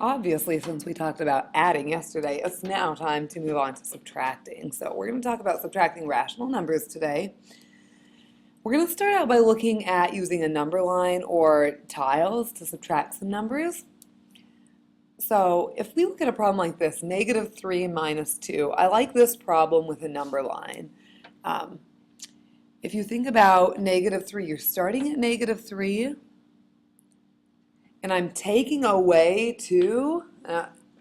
Obviously, since we talked about adding yesterday, it's now time to move on to subtracting. So we're going to talk about subtracting rational numbers today. We're going to start out by looking at using a number line or tiles to subtract some numbers. So if we look at a problem like this, negative 3 minus 2, I like this problem with a number line. If you think about negative 3, you're starting at negative 3, and I'm taking away 2,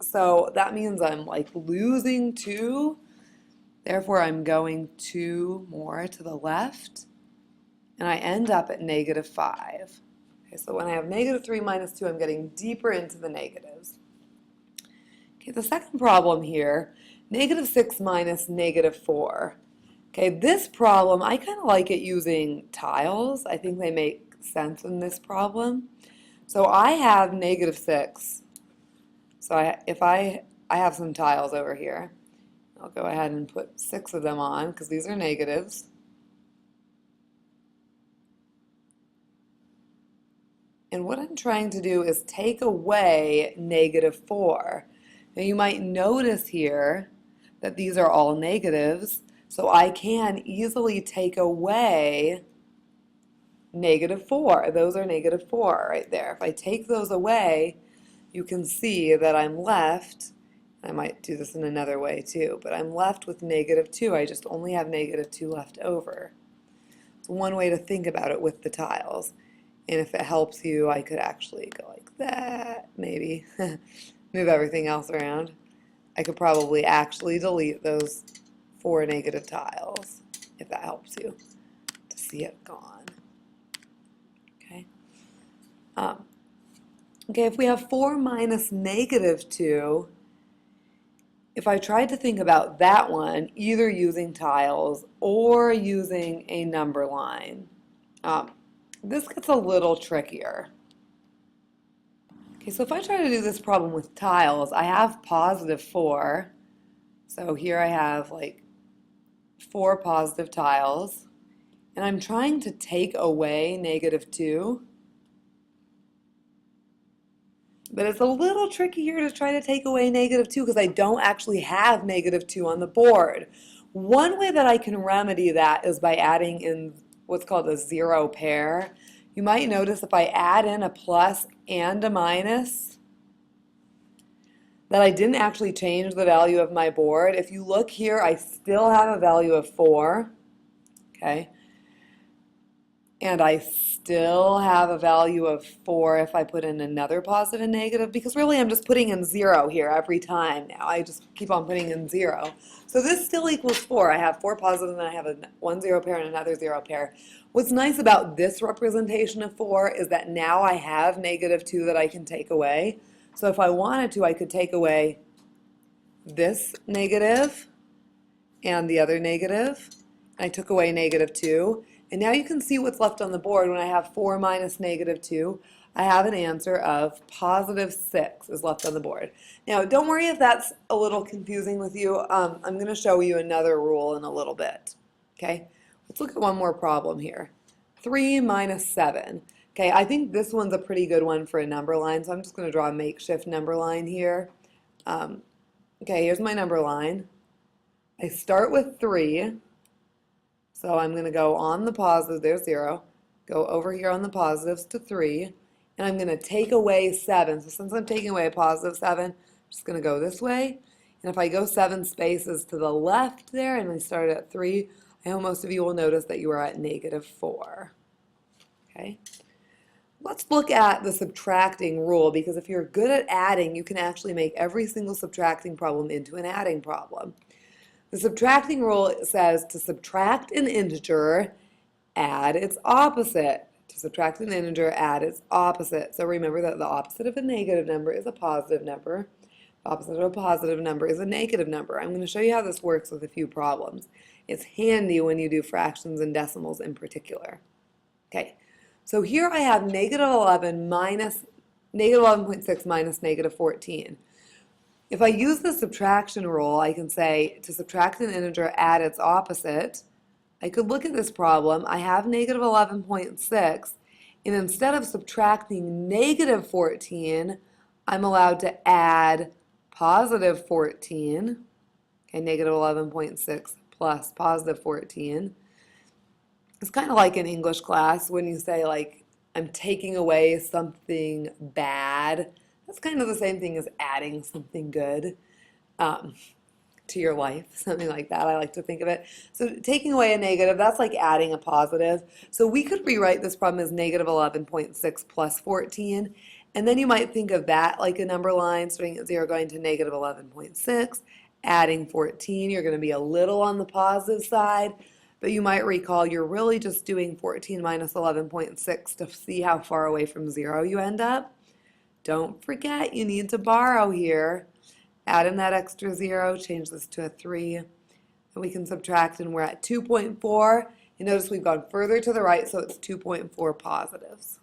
so that means I'm like losing 2, therefore I'm going 2 more to the left, and I end up at negative 5. Okay, so when I have negative 3 minus 2, I'm getting deeper into the negatives. Okay, the second problem here, negative 6 minus negative 4. Okay, this problem, I kind of like it using tiles. I think they make sense in this problem. So I have negative 6. So if I have some tiles over here. I'll go ahead and put 6 of them on because these are negatives. And what I'm trying to do is take away negative 4. Now you might notice here that these are all negatives, so I can easily take away negative 4. Those are negative 4 right there. If I take those away, you can see that I'm left, I might do this in another way too, but I'm left with negative 2. I just only have negative 2 left over. It's one way to think about it with the tiles. And if it helps you, I could actually go like that, maybe. Move everything else around. I could probably actually delete those 4 negative tiles, if that helps you to see it gone. Okay. Okay, if we have 4 minus negative 2, if I tried to think about that one, either using tiles or using a number line, this gets a little trickier. Okay, so if I try to do this problem with tiles, I have positive 4. So here I have like 4 positive tiles, and I'm trying to take away negative 2. But it's a little trickier to try to take away negative 2 because I don't actually have negative 2 on the board. One way that I can remedy that is by adding in what's called a zero pair. You might notice if I add in a plus and a minus that I didn't actually change the value of my board. If you look here, I still have a value of 4, okay? And I still have a value of 4 if I put in another positive and negative, because really I'm just putting in 0 here every time now. I just keep on putting in 0. So this still equals 4. I have 4 positive and I have one 0 pair and another 0 pair. What's nice about this representation of 4 is that now I have negative 2 that I can take away. So if I wanted to, I could take away this negative and the other negative. I took away negative 2. And now you can see what's left on the board when I have 4 minus negative 2. I have an answer of positive 6 is left on the board. Now, don't worry if that's a little confusing with you. I'm going to show you another rule in a little bit. Okay, let's look at one more problem here. 3 minus 7. Okay, I think this one's a pretty good one for a number line, so I'm just going to draw a makeshift number line here. Okay, here's my number line. I start with 3. So I'm going to go on the positive, there's 0, go over here on the positives to 3, and I'm going to take away 7. So since I'm taking away a positive 7, I'm just going to go this way. And if I go 7 spaces to the left there and I start at 3, I know most of you will notice that you are at negative 4. Okay? Let's look at the subtracting rule, because if you're good at adding, you can actually make every single subtracting problem into an adding problem. The subtracting rule says to subtract an integer, add its opposite. To subtract an integer, add its opposite. So remember that the opposite of a negative number is a positive number. The opposite of a positive number is a negative number. I'm going to show you how this works with a few problems. It's handy when you do fractions and decimals in particular. Okay, so here I have negative 11.6 minus negative 14. If I use the subtraction rule, I can say to subtract an integer, add its opposite. I could look at this problem. I have negative 11.6, and instead of subtracting negative 14, I'm allowed to add positive 14, okay, negative 11.6 plus positive 14. It's kind of like in English class when you say like, I'm taking away something bad. That's kind of the same thing as adding something good to your life, something like that. I like to think of it. So taking away a negative, that's like adding a positive. So we could rewrite this problem as negative 11.6 plus 14. And then you might think of that like a number line starting at 0 going to negative 11.6, adding 14. You're going to be a little on the positive side. But you might recall you're really just doing 14 minus 11.6 to see how far away from 0 you end up. Don't forget you need to borrow here. Add in that extra 0, change this to a 3, and we can subtract, and we're at 2.4. You notice we've gone further to the right, so it's 2.4 positives.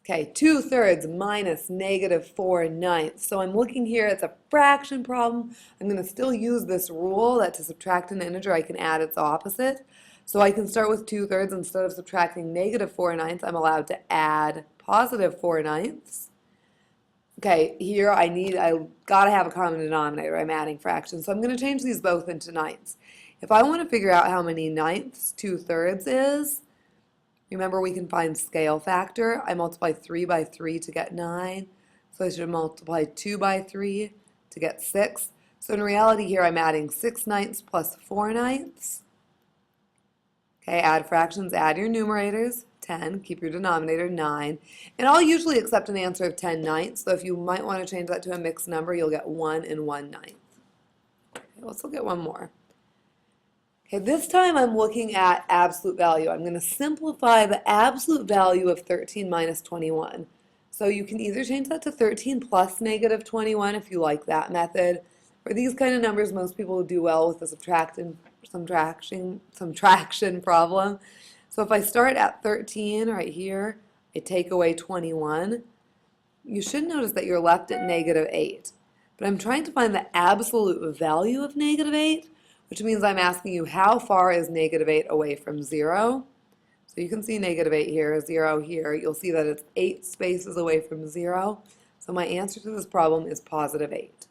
Okay, 2/3 minus negative 4/9. So I'm looking here, it's a fraction problem. I'm going to still use this rule that to subtract an integer, I can add its opposite. So I can start with 2/3. Instead of subtracting negative 4/9, I'm allowed to add positive 4/9. Okay, here I gotta have a common denominator. I'm adding fractions. So I'm going to change these both into ninths. If I want to figure out how many ninths 2/3 is, remember, we can find scale factor. I multiply 3 by 3 to get 9. So I should multiply 2 by 3 to get 6. So in reality here, I'm adding 6/9 plus 4/9. Okay, add fractions, add your numerators. 10, keep your denominator 9. And I'll usually accept an answer of 10/9. So if you might want to change that to a mixed number, you'll get 1 and 1/9. Okay, let's look at one more. Okay, this time I'm looking at absolute value. I'm going to simplify the absolute value of 13 minus 21. So you can either change that to 13 plus negative 21 if you like that method. For these kind of numbers, most people do well with the subtraction problem. So if I start at 13 right here, I take away 21, you should notice that you're left at negative 8. But I'm trying to find the absolute value of negative 8, which means I'm asking you how far is negative 8 away from 0. So you can see negative 8 here, 0 here. You'll see that it's 8 spaces away from 0. So my answer to this problem is positive 8.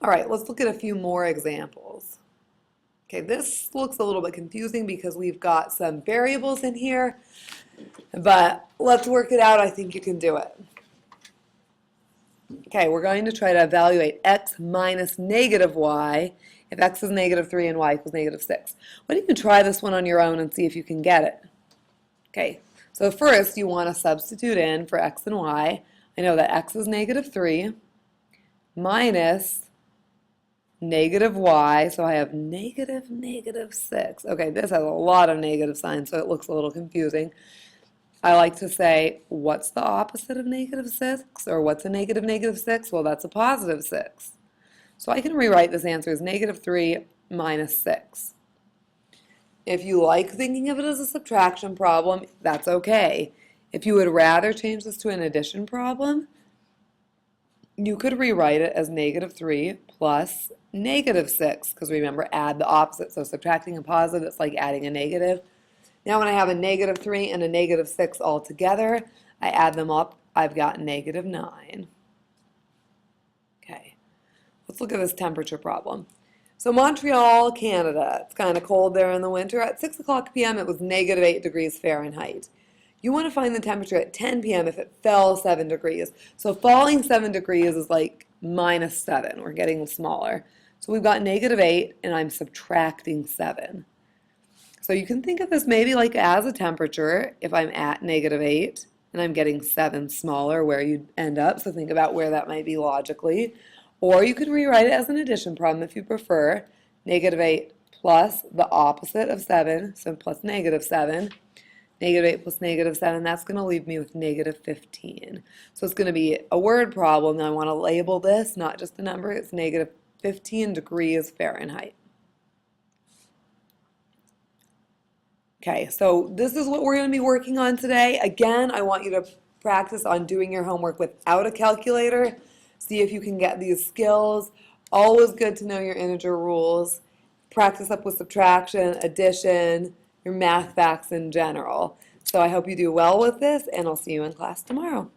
All right, let's look at a few more examples. Okay, this looks a little bit confusing because we've got some variables in here, but let's work it out. I think you can do it. Okay, we're going to try to evaluate x minus negative y if x is negative 3 and y equals negative 6. Why don't you try this one on your own and see if you can get it? Okay, so first you want to substitute in for x and y. I know that x is negative 3 minus negative y, so I have negative 6. Okay, this has a lot of negative signs, so it looks a little confusing. I like to say, what's the opposite of negative 6? Or what's a negative 6? Well, that's a positive 6. So I can rewrite this answer as negative 3 minus 6. If you like thinking of it as a subtraction problem, that's okay. If you would rather change this to an addition problem, you could rewrite it as negative 3 plus negative 6, because remember, add the opposite. So subtracting a positive, it's like adding a negative. Now when I have a negative 3 and a negative 6 all together, I add them up, I've got negative 9. Okay, let's look at this temperature problem. So Montreal, Canada, it's kind of cold there in the winter. At 6 o'clock p.m. it was negative 8 degrees Fahrenheit. You want to find the temperature at 10 p.m. if it fell 7 degrees. So falling 7 degrees is like minus 7. We're getting smaller. So we've got negative 8, and I'm subtracting 7. So you can think of this maybe like as a temperature if I'm at negative 8 and I'm getting 7 smaller, where you'd end up. So think about where that might be logically. Or you could rewrite it as an addition problem if you prefer. Negative 8 plus the opposite of 7, so plus negative 7. Negative 8 plus negative 7, that's going to leave me with negative 15. So it's going to be a word problem. I want to label this, not just a number. It's negative 15 degrees Fahrenheit. Okay, so this is what we're going to be working on today. Again, I want you to practice on doing your homework without a calculator. See if you can get these skills. Always good to know your integer rules. Practice up with subtraction, addition, your math facts in general. So I hope you do well with this, and I'll see you in class tomorrow.